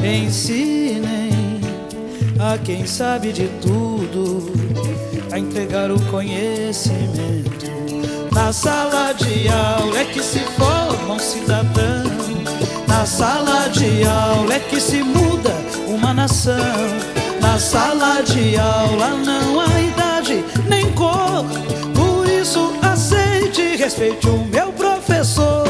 Ensinem a quem sabe de tudo a entregar o conhecimento. Na sala de aula é que se forma um cidadão. Na sala de aula é que se muda uma nação. Na sala de aula não há idade nem cor. Por isso aceite e respeite o meu professor.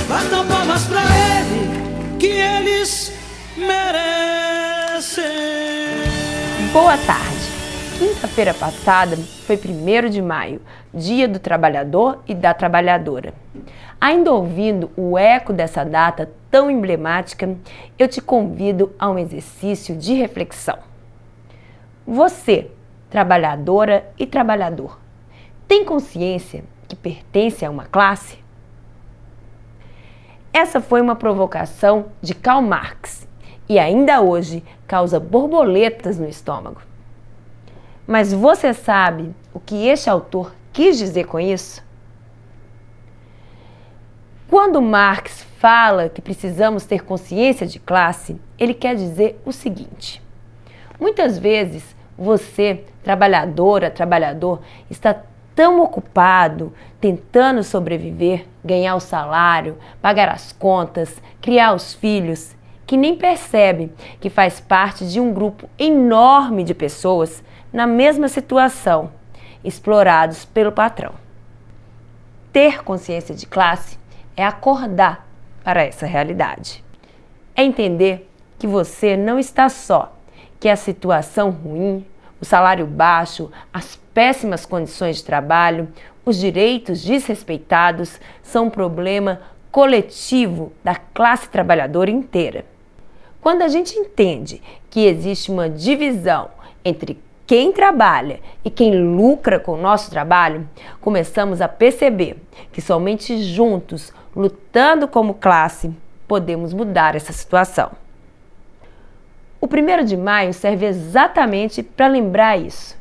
Batam palmas pra ele, que eles merecem. Boa tarde. Quinta-feira passada foi 1º de maio, Dia do Trabalhador e da Trabalhadora. Ainda ouvindo o eco dessa data tão emblemática, eu te convido a um exercício de reflexão. Você, trabalhadora e trabalhador, tem consciência que pertence a uma classe? Essa foi uma provocação de Karl Marx e ainda hoje causa borboletas no estômago. Mas você sabe o que este autor quis dizer com isso? Quando Marx fala que precisamos ter consciência de classe, ele quer dizer o seguinte: muitas vezes você, trabalhadora, trabalhador, está tão ocupado tentando sobreviver, ganhar o salário, pagar as contas, criar os filhos, que nem percebe que faz parte de um grupo enorme de pessoas na mesma situação, explorados pelo patrão. Ter consciência de classe é acordar para essa realidade. É entender que você não está só, que a situação ruim, o salário baixo, as péssimas condições de trabalho, os direitos desrespeitados são um problema coletivo da classe trabalhadora inteira. Quando a gente entende que existe uma divisão entre quem trabalha e quem lucra com o nosso trabalho, começamos a perceber que somente juntos, lutando como classe, podemos mudar essa situação. O 1º de maio serve exatamente para lembrar isso.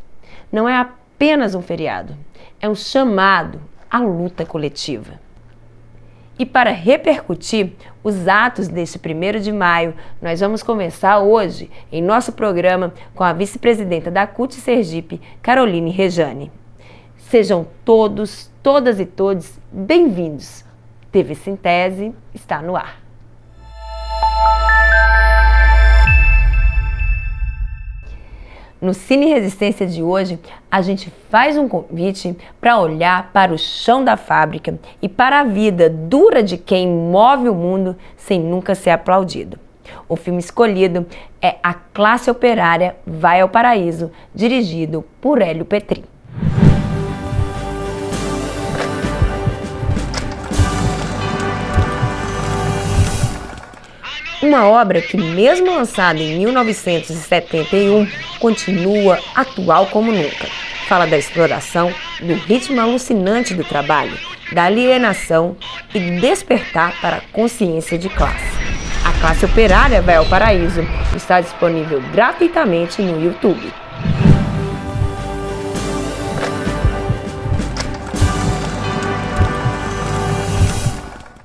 Não é apenas um feriado, é um chamado à luta coletiva. E para repercutir os atos deste 1º de maio, nós vamos conversar hoje, em nosso programa, com a vice-presidenta da CUT Sergipe, Caroline Rejane. Sejam todos, todas e todos bem-vindos. TV Sintese está no ar. No Cine Resistência de hoje, a gente faz um convite para olhar para o chão da fábrica e para a vida dura de quem move o mundo sem nunca ser aplaudido. O filme escolhido é A Classe Operária Vai ao Paraíso, dirigido por Hélio Petry. Uma obra que, mesmo lançada em 1971, continua atual como nunca. Fala da exploração, do ritmo alucinante do trabalho, da alienação e do despertar para a consciência de classe. A Classe Operária Vai ao Paraíso está disponível gratuitamente no YouTube.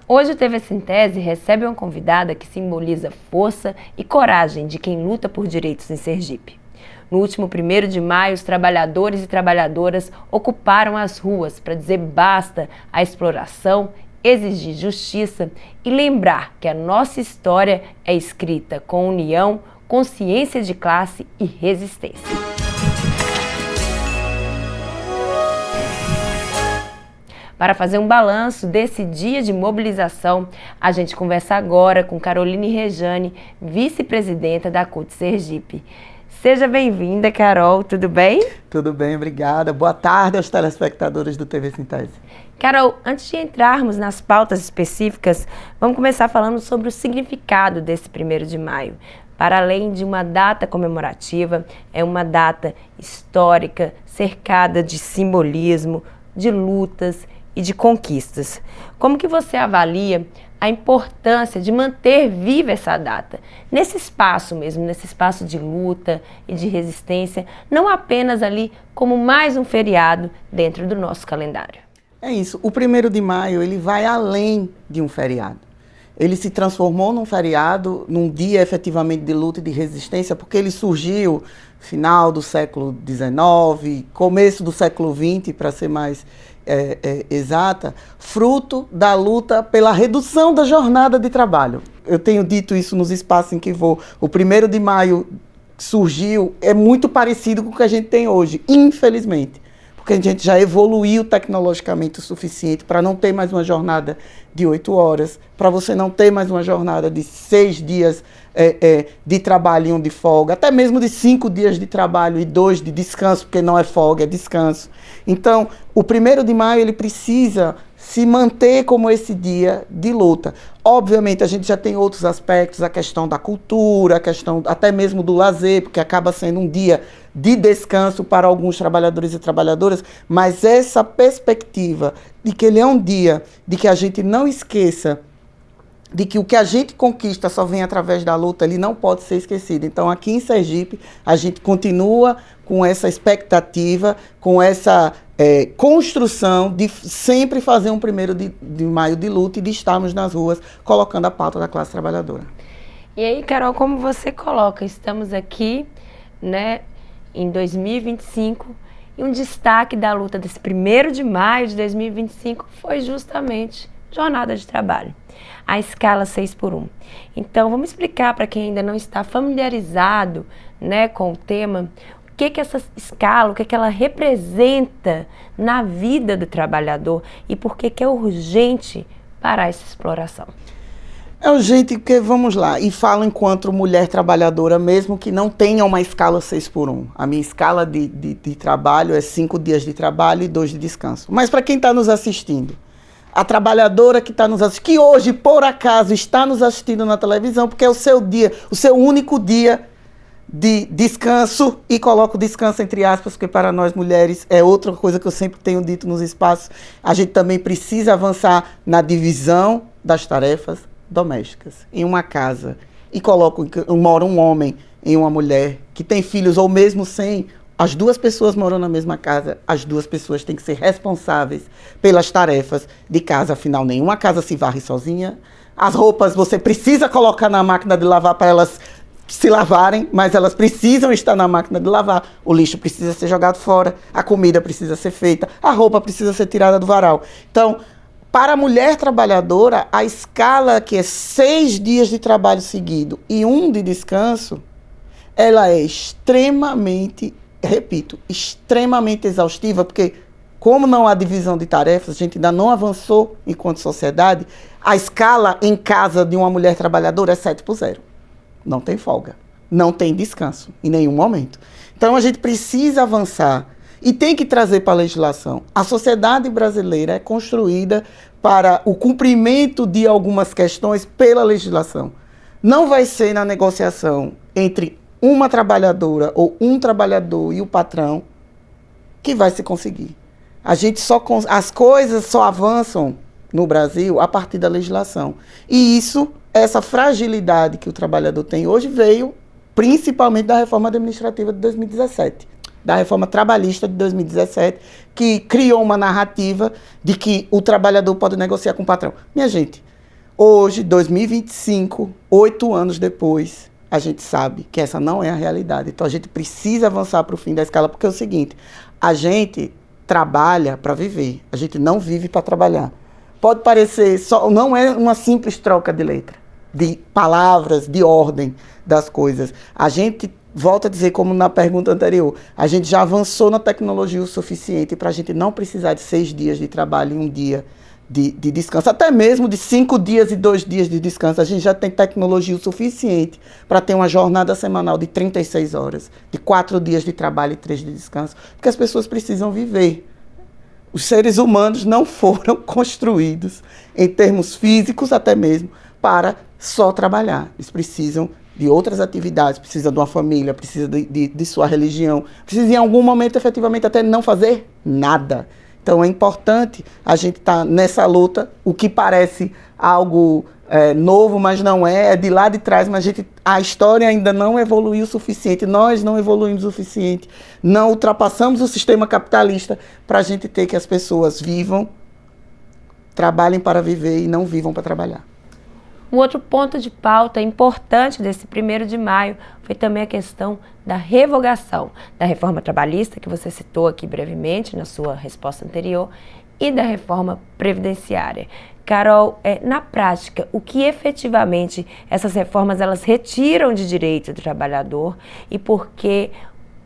Hoje o TV Sintese recebe uma convidada que simboliza força e coragem de quem luta por direitos em Sergipe. No último 1º de maio, os trabalhadores e trabalhadoras ocuparam as ruas para dizer basta à exploração, exigir justiça e lembrar que a nossa história é escrita com união, consciência de classe e resistência. Para fazer um balanço desse dia de mobilização, a gente conversa agora com Caroline Rejane, vice-presidenta da CUT Sergipe. Seja bem-vinda, Carol, tudo bem? Tudo bem, obrigada. Boa tarde aos telespectadores do TV Sintese. Carol, antes de entrarmos nas pautas específicas, vamos começar falando sobre o significado desse 1º de maio. Para além de uma data comemorativa, é uma data histórica, cercada de simbolismo, de lutas e de conquistas. Como que você avalia a importância de manter viva essa data, nesse espaço mesmo, nesse espaço de luta e de resistência, não apenas ali como mais um feriado dentro do nosso calendário? É isso, o 1º de maio ele vai além de um feriado. ele se transformou num feriado, num dia efetivamente de luta e de resistência, porque ele surgiu final do século XIX, começo do século XX, para ser mais exata, fruto da luta pela redução da jornada de trabalho. Eu tenho dito isso nos espaços em que vou. O 1º de maio surgiu, é muito parecido com o que a gente tem hoje, infelizmente. Porque a gente já evoluiu tecnologicamente o suficiente para não ter mais uma jornada de 8 horas, para você não ter mais uma jornada de 6 dias de trabalho e 1 de folga, até mesmo de 5 dias de trabalho e 2 de descanso, porque não é folga, é descanso. Então, o 1º de maio ele precisa se manter como esse dia de luta. Obviamente, a gente já tem outros aspectos, a questão da cultura, a questão até mesmo do lazer, porque acaba sendo um dia de descanso para alguns trabalhadores e trabalhadoras, mas essa perspectiva de que ele é um dia de que a gente não esqueça de que o que a gente conquista só vem através da luta, ele não pode ser esquecido. Então, aqui em Sergipe, a gente continua com essa expectativa, com essa construção de sempre fazer um 1º de maio de luta e de estarmos nas ruas colocando a pauta da classe trabalhadora. E aí, Carol, como você coloca, estamos aqui, né, em 2025, e um destaque da luta desse 1º de maio de 2025 foi justamente jornada de trabalho, a escala 6x1. Então, vamos explicar para quem ainda não está familiarizado, né, com o tema, o que essa escala, o que ela representa na vida do trabalhador e por que é urgente parar essa exploração. É urgente porque, vamos lá, e falo enquanto mulher trabalhadora, mesmo que não tenha uma escala 6x1. A minha escala de trabalho é 5 dias de trabalho e 2 de descanso. Mas para quem está nos assistindo, a trabalhadora que está nos assistindo, que hoje, por acaso, está nos assistindo na televisão, porque é o seu dia, o seu único dia de descanso, e coloco descanso entre aspas, porque para nós mulheres é outra coisa que eu sempre tenho dito nos espaços, a gente também precisa avançar na divisão das tarefas domésticas. Em uma casa, e mora um homem e uma mulher que tem filhos, ou mesmo sem, as 2 pessoas moram na mesma casa, as 2 pessoas têm que ser responsáveis pelas tarefas de casa, afinal nenhuma casa se varre sozinha. As roupas você precisa colocar na máquina de lavar para elas se lavarem, mas elas precisam estar na máquina de lavar. O lixo precisa ser jogado fora, a comida precisa ser feita, a roupa precisa ser tirada do varal. Então, para a mulher trabalhadora, a escala que é 6 dias de trabalho seguido e 1 de descanso, ela é extremamente, repito, extremamente exaustiva, porque como não há divisão de tarefas, a gente ainda não avançou enquanto sociedade, a escala em casa de uma mulher trabalhadora é 7x0. Não tem folga, não tem descanso em nenhum momento. Então a gente precisa avançar e tem que trazer para a legislação. A sociedade brasileira é construída para o cumprimento de algumas questões pela legislação. Não vai ser na negociação entre uma trabalhadora ou um trabalhador e o patrão que vai se conseguir. As coisas só avançam no Brasil a partir da legislação. E essa fragilidade que o trabalhador tem hoje veio principalmente da reforma administrativa de 2017, da reforma trabalhista de 2017, que criou uma narrativa de que o trabalhador pode negociar com o patrão. Minha gente, hoje, 2025, 8 anos depois, a gente sabe que essa não é a realidade. Então a gente precisa avançar para o fim da escala, porque é o seguinte, a gente trabalha para viver, a gente não vive para trabalhar. Pode parecer, não é uma simples troca de letra, de palavras, de ordem das coisas. A gente, volta a dizer, como na pergunta anterior, a gente já avançou na tecnologia o suficiente para a gente não precisar de 6 dias de trabalho e 1 dia de descanso, até mesmo de 5 dias e 2 dias de descanso. A gente já tem tecnologia o suficiente para ter uma jornada semanal de 36 horas, de 4 dias de trabalho e 3 de descanso, porque as pessoas precisam viver. Os seres humanos não foram construídos, em termos físicos até mesmo, para só trabalhar. Eles precisam de outras atividades, precisam de uma família, precisam de sua religião, precisam em algum momento efetivamente até não fazer nada. Então é importante a gente estar nessa luta, o que parece algo novo, mas não é de lá de trás, mas a história ainda não evoluiu o suficiente, nós não evoluímos o suficiente, não ultrapassamos o sistema capitalista para a gente ter que as pessoas vivam, trabalhem para viver e não vivam para trabalhar. Um outro ponto de pauta importante desse 1º de maio foi também a questão da revogação da reforma trabalhista, que você citou aqui brevemente na sua resposta anterior, e da reforma previdenciária. Carol, na prática, o que efetivamente essas reformas elas retiram de direito do trabalhador e por que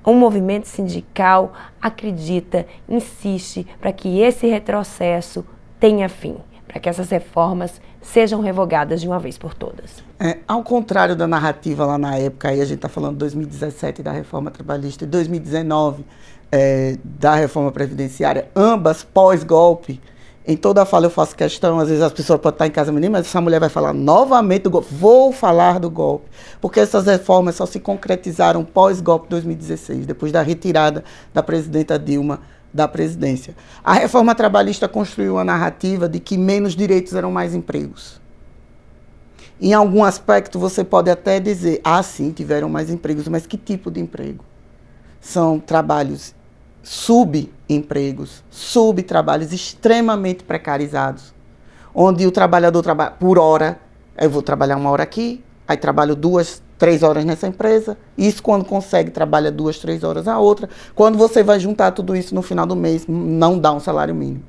o movimento sindical acredita, insiste para que esse retrocesso tenha fim, para que essas reformas sejam revogadas de uma vez por todas? Ao contrário da narrativa lá na época, aí a gente está falando de 2017 da reforma trabalhista e 2019 da reforma previdenciária, ambas pós-golpe. Em toda a fala eu faço questão, às vezes as pessoas podem estar em casa, mas essa mulher vai falar novamente do golpe. Vou falar do golpe, porque essas reformas só se concretizaram pós-golpe de 2016, depois da retirada da presidenta Dilma da presidência. A reforma trabalhista construiu uma narrativa de que menos direitos eram mais empregos. Em algum aspecto você pode até dizer, sim, tiveram mais empregos, mas que tipo de emprego? São trabalhos subempregos, subtrabalhos extremamente precarizados, onde o trabalhador trabalha por hora. Eu vou trabalhar 1 hora aqui, aí trabalho 2, 3 horas nessa empresa, isso quando consegue trabalha 2, 3 horas a outra. Quando você vai juntar tudo isso no final do mês, não dá um salário mínimo.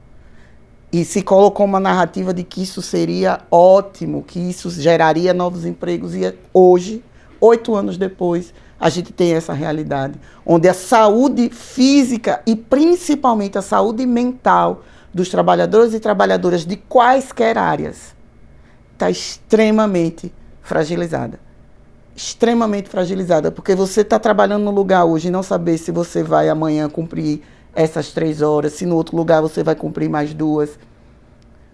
E se colocou uma narrativa de que isso seria ótimo, que isso geraria novos empregos, e hoje, 8 anos depois, a gente tem essa realidade, onde a saúde física e principalmente a saúde mental dos trabalhadores e trabalhadoras de quaisquer áreas está extremamente fragilizada. Extremamente fragilizada, porque você está trabalhando no lugar hoje e não saber se você vai amanhã cumprir essas 3 horas, se no outro lugar você vai cumprir mais 2,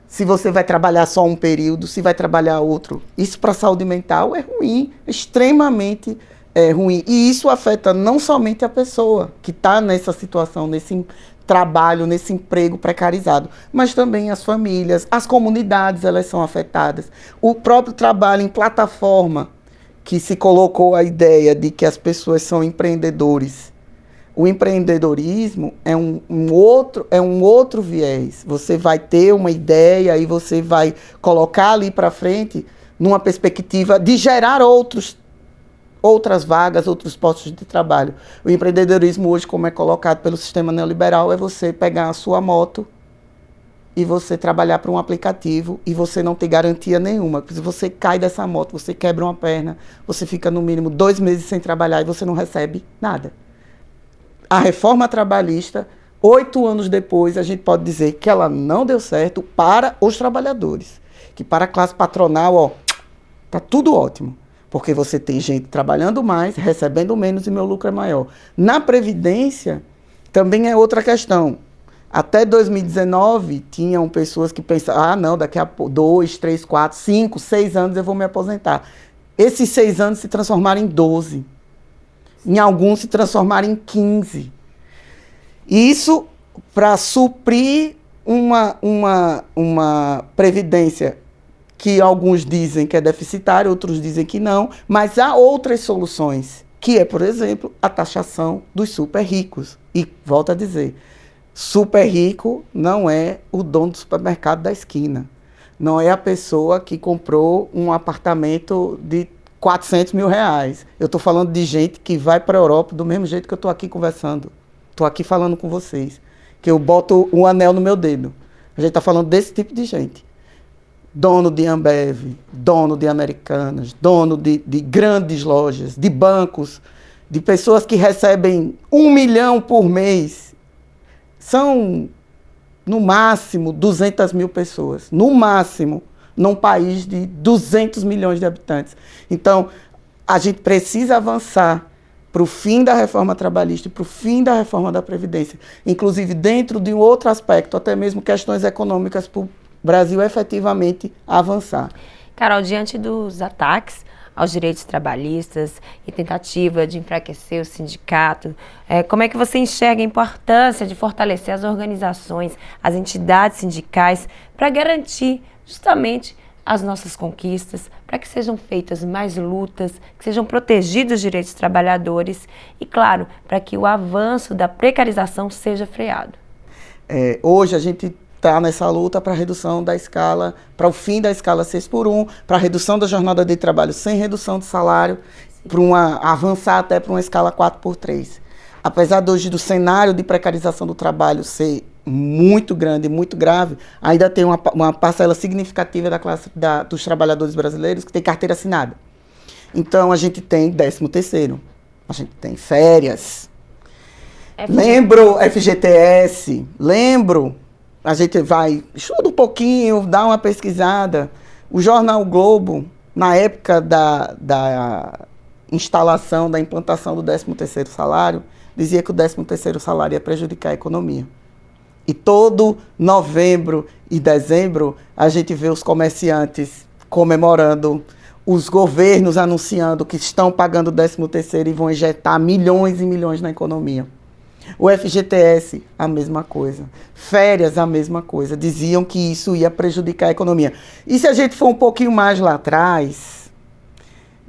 se você vai trabalhar só um período, se vai trabalhar outro. Isso para a saúde mental é ruim, extremamente ruim. E isso afeta não somente a pessoa que está nessa situação, nesse trabalho, nesse emprego precarizado, mas também as famílias, as comunidades, elas são afetadas. O próprio trabalho em plataforma, que se colocou a ideia de que as pessoas são empreendedores. O empreendedorismo é um outro viés. Você vai ter uma ideia e você vai colocar ali para frente numa perspectiva de gerar outras vagas, outros postos de trabalho. O empreendedorismo hoje, como é colocado pelo sistema neoliberal, é você pegar a sua moto e você trabalhar para um aplicativo e você não ter garantia nenhuma. Se você cai dessa moto, você quebra uma perna, você fica no mínimo 2 meses sem trabalhar e você não recebe nada. A reforma trabalhista, 8 anos depois, a gente pode dizer que ela não deu certo para os trabalhadores. Que para a classe patronal, tá tudo ótimo. Porque você tem gente trabalhando mais, recebendo menos e meu lucro é maior. Na Previdência, também é outra questão. Até 2019, tinham pessoas que pensavam, não, daqui a 2, 3, 4, 5, 6 anos eu vou me aposentar. Esses 6 anos se transformaram em 12. Em alguns se transformaram em 15. Isso para suprir uma Previdência que alguns dizem que é deficitária, outros dizem que não, mas há outras soluções, que é, por exemplo, a taxação dos super ricos. E, volto a dizer, super rico não é o dono do supermercado da esquina, não é a pessoa que comprou um apartamento de 400 mil reais. Eu estou falando de gente que vai para a Europa do mesmo jeito que eu estou aqui conversando, estou aqui falando com vocês, que eu boto um anel no meu dedo. A gente está falando desse tipo de gente. Dono de Ambev, dono de Americanas, dono de grandes lojas, de bancos, de pessoas que recebem 1 milhão por mês. São, no máximo, 200 mil pessoas. No máximo, num país de 200 milhões de habitantes. Então, a gente precisa avançar para o fim da reforma trabalhista e para o fim da reforma da Previdência. Inclusive, dentro de um outro aspecto, até mesmo questões econômicas para o Brasil efetivamente avançar. Carol, diante dos ataques aos direitos trabalhistas e tentativa de enfraquecer o sindicato, como é que você enxerga a importância de fortalecer as organizações, as entidades sindicais, para garantir justamente as nossas conquistas, para que sejam feitas mais lutas, que sejam protegidos os direitos dos trabalhadores e, claro, para que o avanço da precarização seja freado? Hoje a gente está nessa luta para a redução da escala, para o fim da escala 6x1, para a redução da jornada de trabalho sem redução de salário, para avançar até para uma escala 4x3. Apesar de hoje do cenário de precarização do trabalho ser muito grande, muito grave, ainda tem uma parcela significativa da classe dos trabalhadores brasileiros que tem carteira assinada. Então, a gente tem 13º, a gente tem férias. Lembro FGTS, a gente vai, estuda um pouquinho, dá uma pesquisada. O jornal o Globo, na época da instalação, da implantação do 13º salário, dizia que o 13º salário ia prejudicar a economia. E todo novembro e dezembro, a gente vê os comerciantes comemorando, os governos anunciando que estão pagando o 13º e vão injetar milhões e milhões na economia. O FGTS, a mesma coisa. Férias, a mesma coisa. Diziam que isso ia prejudicar a economia. E se a gente for um pouquinho mais lá atrás,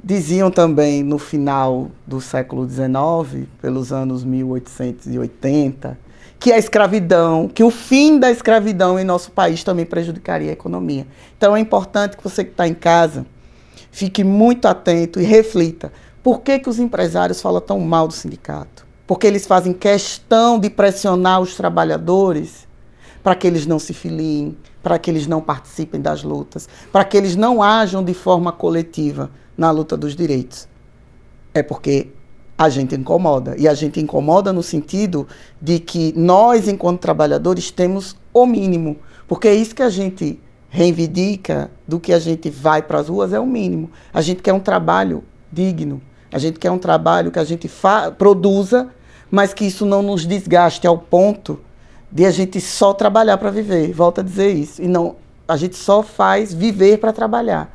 diziam também no final do século XIX, pelos anos 1880, que a escravidão, que o fim da escravidão em nosso país também prejudicaria a economia. Então é importante que você que está em casa fique muito atento e reflita. Por que os empresários falam tão mal do sindicato? Porque eles fazem questão de pressionar os trabalhadores para que eles não se filiem, para que eles não participem das lutas, para que eles não ajam de forma coletiva na luta dos direitos. É porque a gente incomoda. E a gente incomoda no sentido de que nós, enquanto trabalhadores, temos o mínimo. Porque é isso que a gente reivindica, do que a gente vai para as ruas, é o mínimo. A gente quer um trabalho digno. A gente quer um trabalho que a gente produza, mas que isso não nos desgaste ao ponto de a gente só trabalhar para viver. Volto a dizer isso. E não, a gente só faz viver para trabalhar.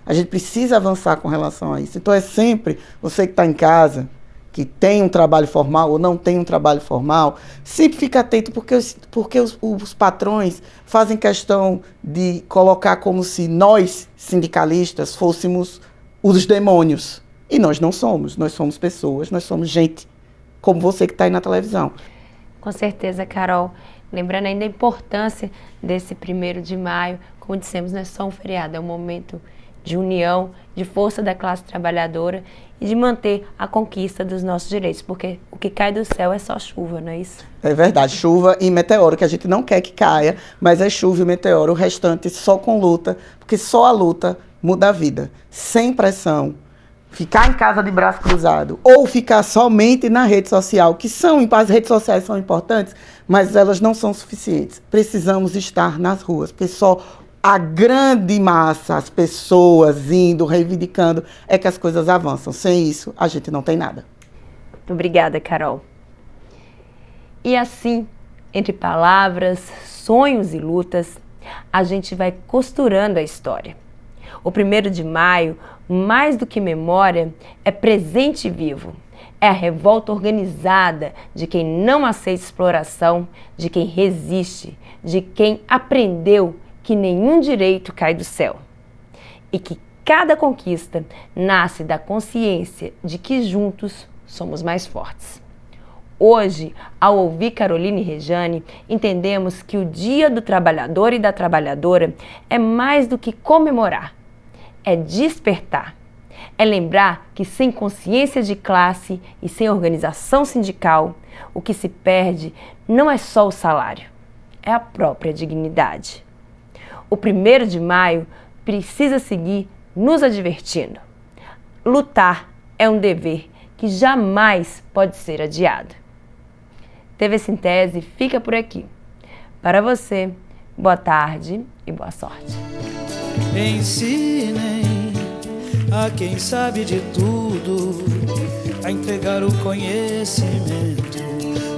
A gente precisa avançar com relação a isso. Então é sempre, você que está em casa, que tem um trabalho formal ou não tem um trabalho formal, sempre fica atento, porque os patrões fazem questão de colocar como se nós, sindicalistas, fôssemos os demônios. E nós não somos. Nós somos pessoas, nós somos gente, como você que está aí na televisão. Com certeza, Carol. Lembrando ainda a importância desse 1º de maio, como dissemos, não é só um feriado, é um momento de união, de força da classe trabalhadora e de manter a conquista dos nossos direitos, porque o que cai do céu é só chuva, não é isso? É verdade, chuva e meteoro, que a gente não quer que caia, mas é chuva e meteoro, o restante só com luta, porque só a luta muda a vida, sem pressão. Ficar em casa de braço cruzado ou ficar somente na rede social, que as redes sociais são importantes, mas elas não são suficientes. Precisamos estar nas ruas, porque só a grande massa, as pessoas indo, reivindicando, é que as coisas avançam. Sem isso, a gente não tem nada. Muito obrigada, Carol. E assim, entre palavras, sonhos e lutas, a gente vai costurando a história. O 1º de maio, mais do que memória, é presente vivo. É a revolta organizada de quem não aceita exploração, de quem resiste, de quem aprendeu que nenhum direito cai do céu. E que cada conquista nasce da consciência de que juntos somos mais fortes. Hoje, ao ouvir Caroline e Rejane, entendemos que o Dia do Trabalhador e da Trabalhadora é mais do que comemorar, é despertar. É lembrar que sem consciência de classe e sem organização sindical, o que se perde não é só o salário, é a própria dignidade. O 1º de maio precisa seguir nos advertindo. Lutar é um dever que jamais pode ser adiado. TV Sintese fica por aqui. Para você, boa tarde e boa sorte. Ensinem a quem sabe de tudo a entregar o conhecimento.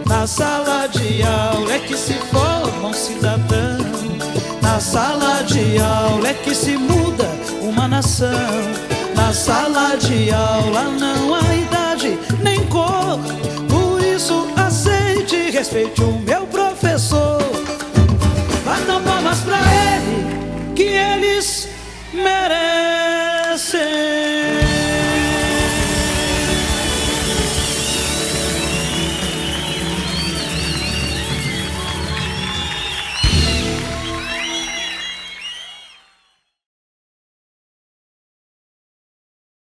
Na sala de aula é que se forma um cidadão. Na sala de aula é que se muda uma nação. Na sala de aula não há idade nem cor. Por isso aceite e respeite o meu professor.